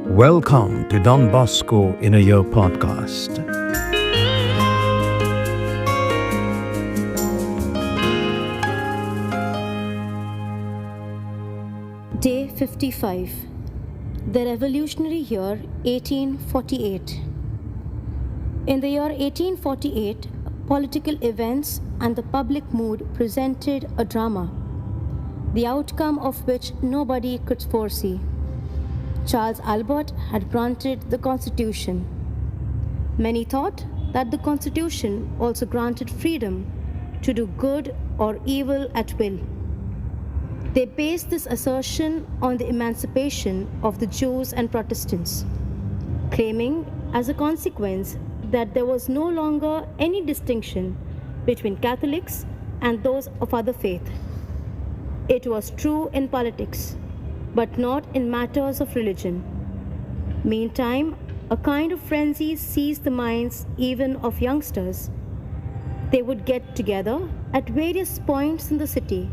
Welcome to Don Bosco in a Year podcast. Day 55. The Revolutionary Year 1848. In the year 1848, political events and the public mood presented a drama, the outcome of which nobody could foresee. Charles Albert had granted the Constitution. Many thought that the Constitution also granted freedom to do good or evil at will. They based this assertion on the emancipation of the Jews and Protestants, claiming as a consequence that there was no longer any distinction between Catholics and those of other faith. It was true in politics, but not in matters of religion. Meantime, a kind of frenzy seized the minds even of youngsters. They would get together at various points in the city,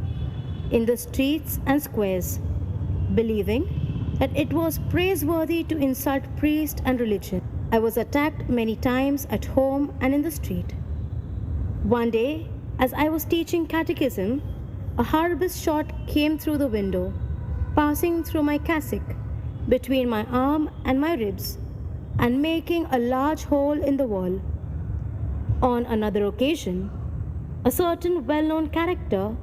in the streets and squares, believing that it was praiseworthy to insult priest and religion. I was attacked many times at home and in the street. One day, as I was teaching catechism, a harvest shot came through the window, passing through my cassock, between my arm and my ribs, and making a large hole in the wall. On another occasion, a certain well-known character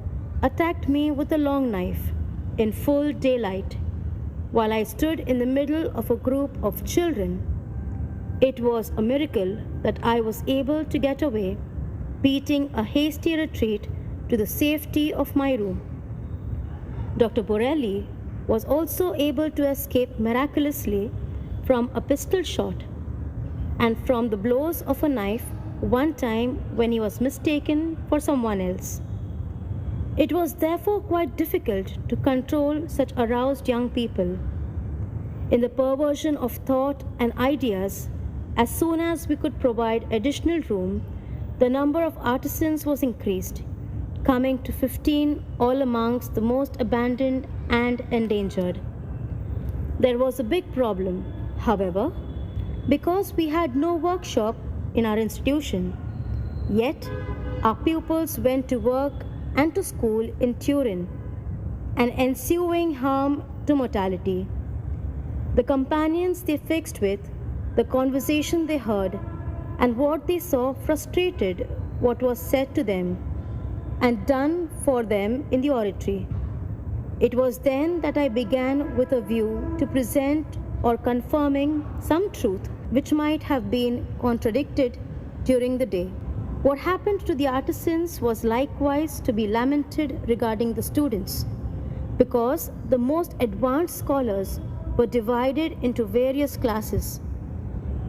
attacked me with a long knife in full daylight, while I stood in the middle of a group of children. It was a miracle that I was able to get away, beating a hasty retreat to the safety of my room. Dr. Borelli was also able to escape miraculously from a pistol shot and from the blows of a knife one time when he was mistaken for someone else. It was therefore quite difficult to control such aroused young people. In the perversion of thought and ideas, as soon as we could provide additional room, the number of artisans was increased, coming to 15, all amongst the most abandoned and endangered. There was a big problem, however, because we had no workshop in our institution. Yet, our pupils went to work and to school in Turin, an ensuing harm to mortality. The companions they fixed with, the conversation they heard, and what they saw frustrated what was said to them and done for them in the oratory. It was then that I began with a view to present or confirming some truth which might have been contradicted during the day. What happened to the artisans was likewise to be lamented regarding the students, because the most advanced scholars were divided into various classes.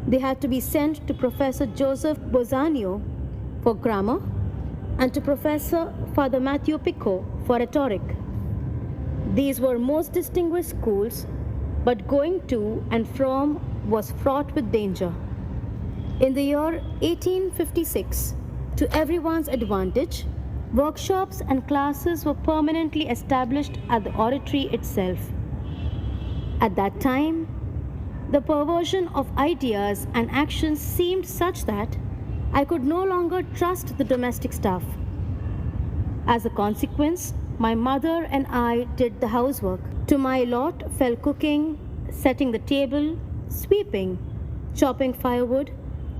They had to be sent to Professor Joseph Bozanio for grammar and to Professor Father Matthew Pico for rhetoric. These were most distinguished schools, but going to and from was fraught with danger. In the year 1856, to everyone's advantage, workshops and classes were permanently established at the oratory itself. At that time, the perversion of ideas and actions seemed such that I could no longer trust the domestic staff. As a consequence, my mother and I did the housework. To my lot fell cooking, setting the table, sweeping, chopping firewood,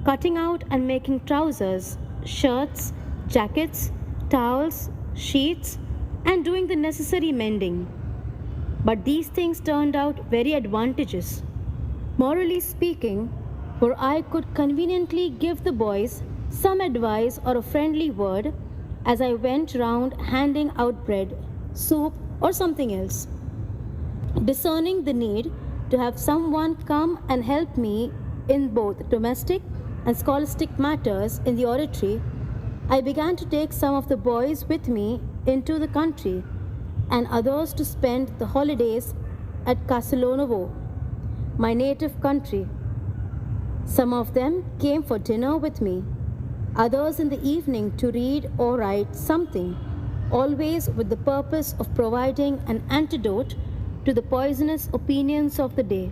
cutting out and making trousers, shirts, jackets, towels, sheets, and doing the necessary mending. But these things turned out very advantageous, morally speaking, for I could conveniently give the boys some advice or a friendly word as I went round handing out bread, soup, or something else. Discerning the need to have someone come and help me in both domestic and scholastic matters in the oratory, I began to take some of the boys with me into the country and others to spend the holidays at Castellonovo, my native country. Some of them came for dinner with me, others in the evening to read or write something, always with the purpose of providing an antidote to the poisonous opinions of the day.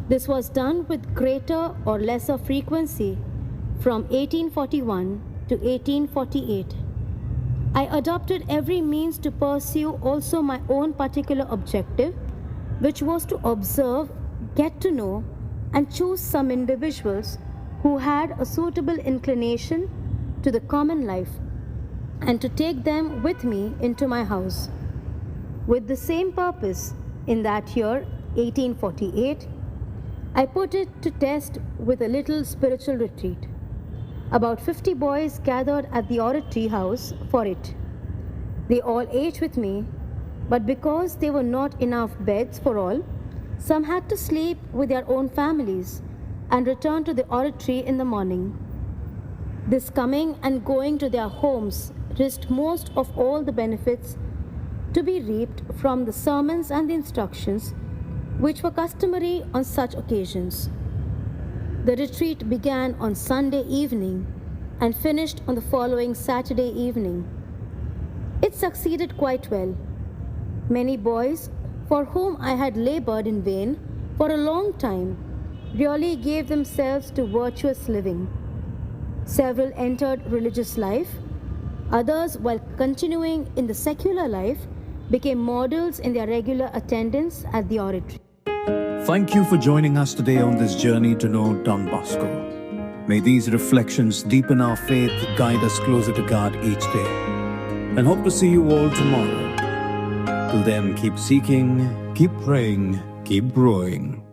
This was done with greater or lesser frequency from 1841 to 1848. I adopted every means to pursue also my own particular objective, which was to observe, get to know, and choose some individuals who had a suitable inclination to the common life, and to take them with me into my house. With the same purpose, in that year, 1848, I put it to test with a little spiritual retreat. About 50 boys gathered at the oratory house for it. They all ate with me, but because there were not enough beds for all, some had to sleep with their own families and return to the oratory in the morning. This coming and going to their homes risked most of all the benefits to be reaped from the sermons and the instructions which were customary on such occasions. The retreat began on Sunday evening and finished on the following Saturday evening. It succeeded quite well. Many boys, for whom I had labored in vain for a long time, really gave themselves to virtuous living. Several entered religious life. Others, while continuing in the secular life, became models in their regular attendance at the oratory. Thank you for joining us today on this journey to know Don Bosco. May these reflections deepen our faith, guide us closer to God each day, and hope to see you all tomorrow. Till then, keep seeking, keep praying, keep growing.